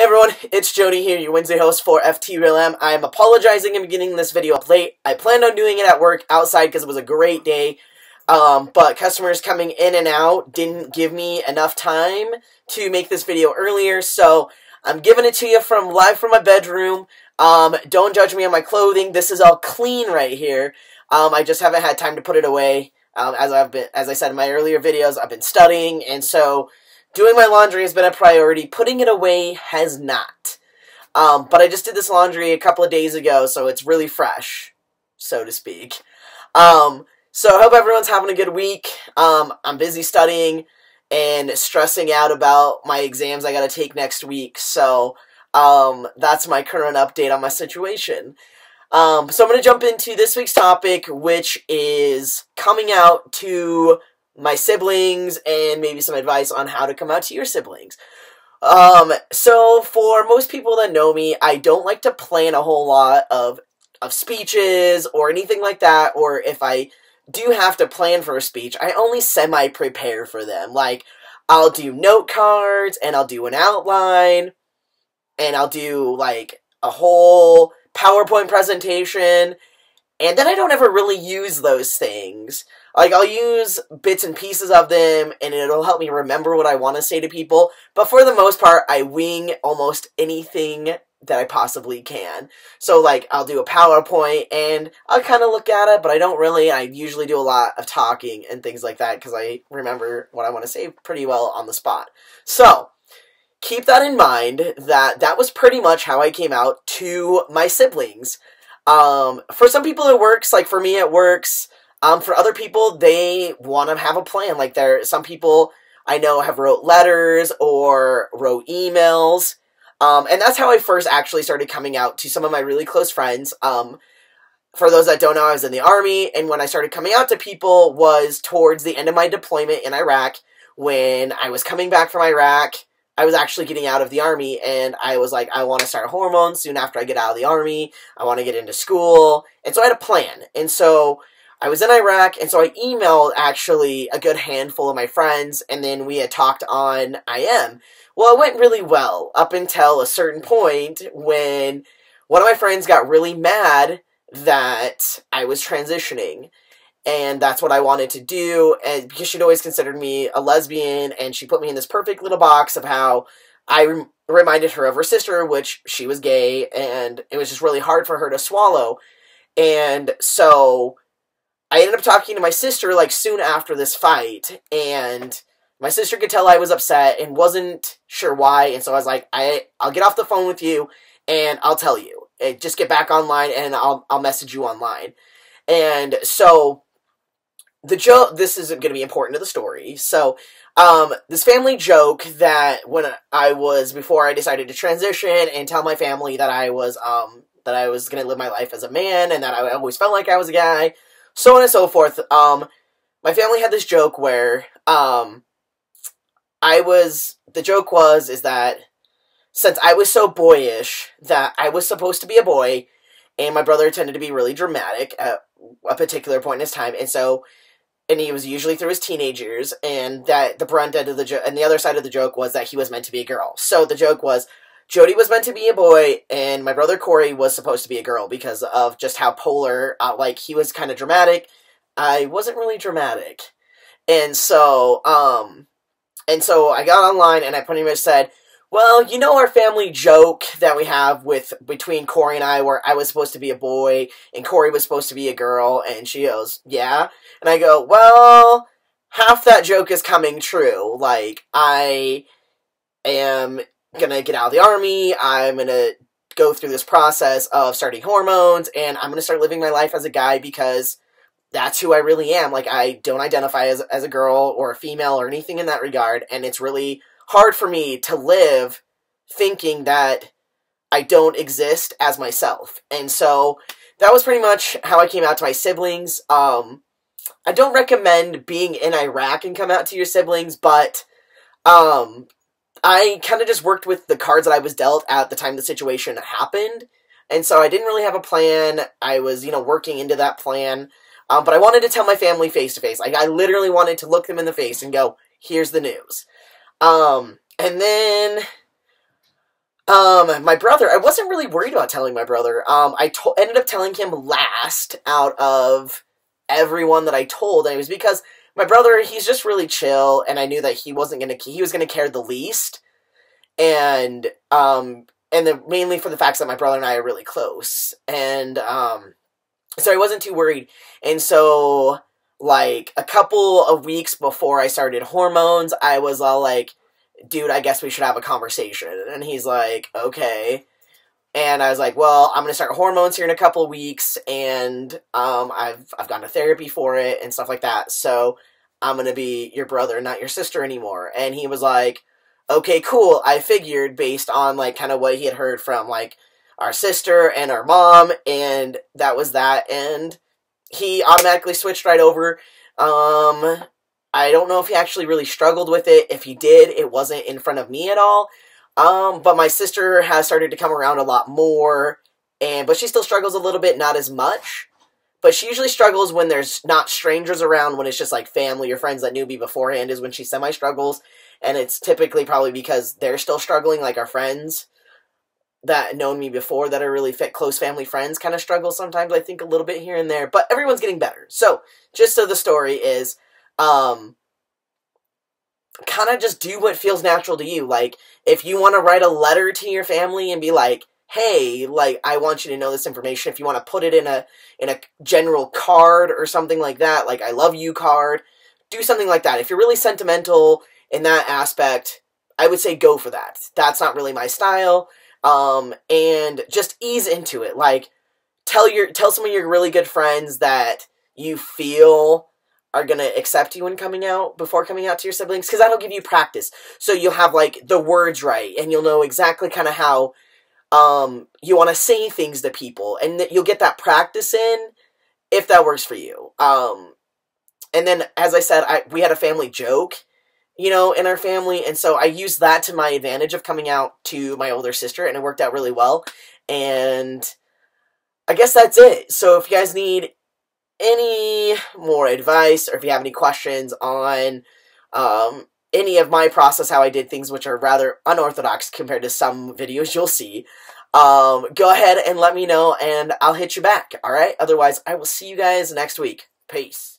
everyone, it's Jody here, your Wednesday host for FTRealM. I'm apologizing in beginning this video up late. I planned on doing it at work outside because it was a great day, but customers coming in and out didn't give me enough time to make this video earlier, so I'm giving it to you live from my bedroom. Don't judge me on my clothing. This is all clean right here. I just haven't had time to put it away. As I said in my earlier videos, I've been studying, and so doing my laundry has been a priority. Putting it away has not. But I just did this laundry a couple of days ago, so it's really fresh, so to speak. So I hope everyone's having a good week. I'm busy studying and stressing out about my exams I gotta take next week, so that's my current update on my situation. So I'm going to jump into this week's topic, which is coming out to my siblings and maybe some advice on how to come out to your siblings. So for most people that know me, I don't like to plan a whole lot of speeches or anything like that, or if I do have to plan for a speech, I only semi-prepare for them. Like, I'll do note cards, and I'll do an outline, and I'll do, like, a whole PowerPoint presentation, and then I don't ever really use those things. Like, I'll use bits and pieces of them, and it'll help me remember what I want to say to people, but for the most part, I wing almost anything that I possibly can. So, like, I'll do a PowerPoint, and I'll kind of look at it, but I usually do a lot of talking and things like that, because I remember what I want to say pretty well on the spot. So, keep that in mind, that was pretty much how I came out to my siblings. For some people it works, like for me it works. For other people, they want to have a plan. Like some people I know have wrote letters or wrote emails. And that's how I first actually started coming out to some of my really close friends. For those that don't know, I was in the Army, and when I started coming out to people was towards the end of my deployment in Iraq. When I was coming back from Iraq, I was actually getting out of the Army, and I was like, I want to start hormones soon after I get out of the Army. I want to get into school. And so I had a plan. And so I was in Iraq, and so I emailed, actually, a good handful of my friends, and then we had talked on IM. Well, it went really well, up until a certain point when one of my friends got really mad that I was transitioning. And that's what I wanted to do, and because she'd always considered me a lesbian, and she put me in this perfect little box of how I reminded her of her sister, which she was gay, and it was just really hard for her to swallow. And so I ended up talking to my sister, like, soon after this fight, and my sister could tell I was upset and wasn't sure why, and so I was like, I'll get off the phone with you, and I'll tell you. Just get back online, and I'll message you online. And so the joke, this is going to be important to the story. So, this family joke that before I decided to transition and tell my family that I was going to live my life as a man and that I always felt like I was a guy, so on and so forth. My family had this joke where, the joke is that since I was so boyish that I was supposed to be a boy, and my brother tended to be really dramatic at a particular point in his time, and he was usually through his teenage years, and that the brunt end of the joke, and the other side of the joke was that he was meant to be a girl. So the joke was, Jody was meant to be a boy, and my brother Corey was supposed to be a girl because of just how polar, like, he was kind of dramatic. I wasn't really dramatic. And so I got online, and I pretty much said, well, you know our family joke that we have between Corey and I, where I was supposed to be a boy, and Corey was supposed to be a girl, and she goes, yeah. And I go, well, half that joke is coming true. Like, I am gonna get out of the Army, I'm gonna go through this process of starting hormones, and I'm gonna start living my life as a guy because that's who I really am. Like, I don't identify as a girl or a female or anything in that regard, and it's really hard for me to live thinking that I don't exist as myself. And so that was pretty much how I came out to my siblings. I don't recommend being in Iraq and come out to your siblings, but I kind of just worked with the cards that I was dealt at the time the situation happened. And so I didn't really have a plan. I was, working into that plan. But I wanted to tell my family face to face. Like, I literally wanted to look them in the face and go, here's the news. And then My brother, I wasn't really worried about telling my brother. Ended up telling him last out of everyone that I told, and it was because my brother, he's just really chill, and I knew that he was gonna care the least, and mainly for the facts that my brother and I are really close, and, so I wasn't too worried, and so, like, a couple of weeks before I started hormones, I was all like, dude, I guess we should have a conversation. And he's like, okay. And I was like, well, I'm going to start hormones here in a couple of weeks, and I've gone to therapy for it and stuff like that. So I'm going to be your brother, not your sister anymore. And he was like, okay, cool. I figured based on, like, kind of what he had heard from, like, our sister and our mom, and that was that. And he automatically switched right over. I don't know if he actually really struggled with it. If he did, it wasn't in front of me at all. But my sister has started to come around a lot more, but she still struggles a little bit, not as much. But she usually struggles when there's not strangers around, when it's just like family or friends that knew me beforehand is when she semi-struggles. And it's typically probably because they're still struggling, like our friends that known me before that are really close family friends kind of struggle sometimes, I think, a little bit here and there. But everyone's getting better. So, just so the story is, kind of just do what feels natural to you. Like, if you want to write a letter to your family and be like, hey, like, I want you to know this information. If you want to put it in a general card or something like that, like, I love you card, do something like that. If you're really sentimental in that aspect, I would say go for that. That's not really my style. And just ease into it. Like, tell some of your really good friends that you feel are going to accept you before coming out to your siblings, because that'll give you practice. So you'll have, like, the words right, and you'll know exactly kind of how, you want to say things to people, and you'll get that practice in, if that works for you. And then, as I said, we had a family joke, in our family, and so I used that to my advantage of coming out to my older sister, and it worked out really well, and I guess that's it. So if you guys need any more advice, or if you have any questions on any of my process, how I did things, which are rather unorthodox compared to some videos you'll see, go ahead and let me know, and I'll hit you back, alright? Otherwise, I will see you guys next week. Peace.